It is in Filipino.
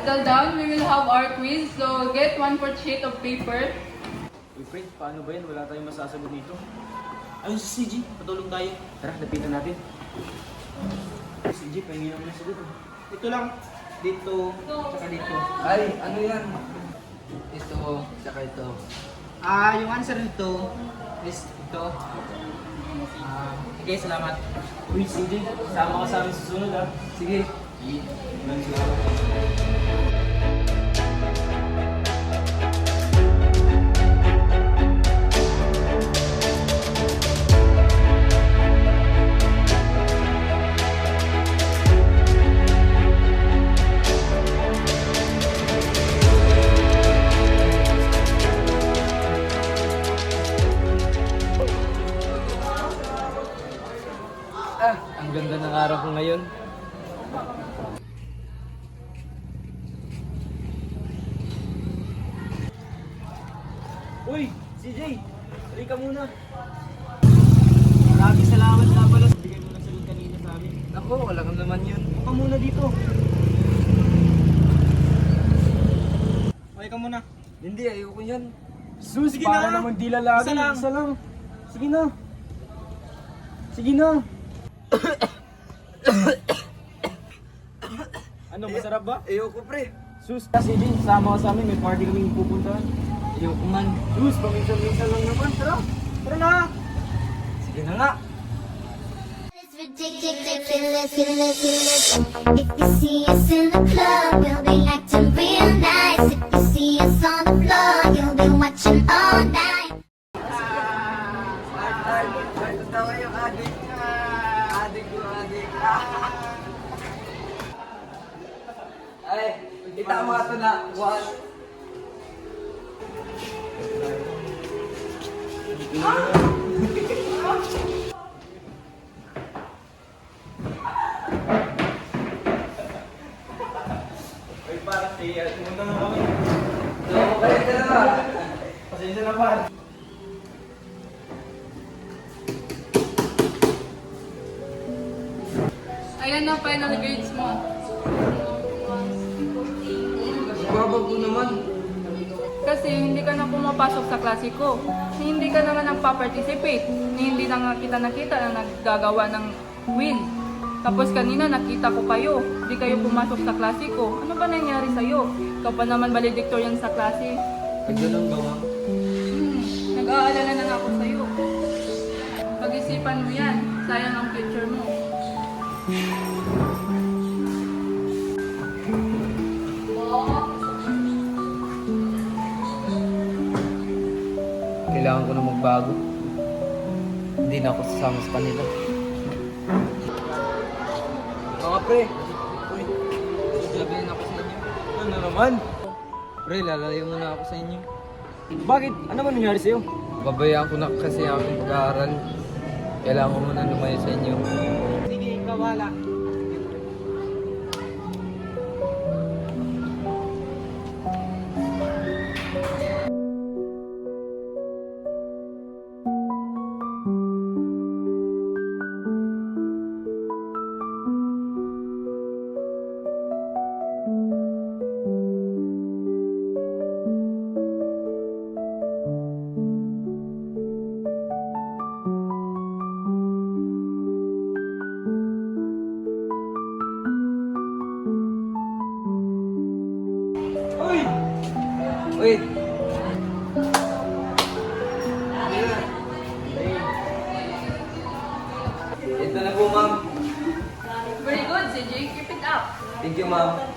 settle down. We will have our quiz. So, get 1/4 sheet of paper. Uy, friend, paano ba yan? Wala tayong masasagot dito. Ayun si CG, patulong tayo. Tara, lapitan natin. CG, pahingi naman na sagot. Ito lang. Dito, tsaka dito. Ay, ano yan? Ito, tsaka ito. Yung answer nito is ito. Okay, salamat. Uy, CG, sama ka sa amin sa susunod ha. Sige. Maraming salamat. Ang ganda ng araw ko ngayon. Uy, CJ! Halika muna. Maraming salamat nga pala sa bigay mo ng sagot kanina sa amin. Ako, wala kang naman yun. Ka muna dito. Okay ka muna. Hindi, ayoko yan. So, sige Para na. naman di lalaki. Isa lang. Isa lang. Sige na. Sige na. Ano, masarap ba? Ayoko, pre. Sus, CJ, sama ka sa amin. May party kaming pupuntahan. Ayoko man. Sus, paminsan-minsan lang naman. Tara. Tara na. Sige na nga. It's ridiculous. If you see us in the club, we'll be acting real nice. If you see us on the floor, you'll be watching all night. Tawa yung adik. Adik ko, adik. Ay, itama ka ito na. One. Ay, parang siya. Pumunta na kami. So, kayo na. Pasensya na pa. Ayan na, final grades mo. Babag ko naman. Kasi hindi ka na pumapasok sa klase ko. Hindi ka naman nagpa-participate. Hindi na nga kita nakita na naggagawa ng quiz. Tapos kanina nakita ko kayo. Hindi kayo pumasok sa klase ko. Ano ba nangyari sa'yo? Ikaw pa naman valedictorian sa klase. Ay, ganun ba, ma'am? Nag-aalala na nga ako sa'yo. Pag-isipan mo yan. Sayang ang future mo. Kailangan ko na magbago. Hindi na ako sasama sa kanila. Mga pre, uy, sabihin ako sa inyo. Ano naman? Pre, lalayo muna ako sa inyo. Bakit? Ano ba nangyari sa'yo? Babayaan ko na kasi aking pag-aaral. Kailangan ko muna lumayo sa inyo. Sige, kawala. Wait! Ito na po, ma'am. Very good, CJ. Keep it up. Thank you, ma'am.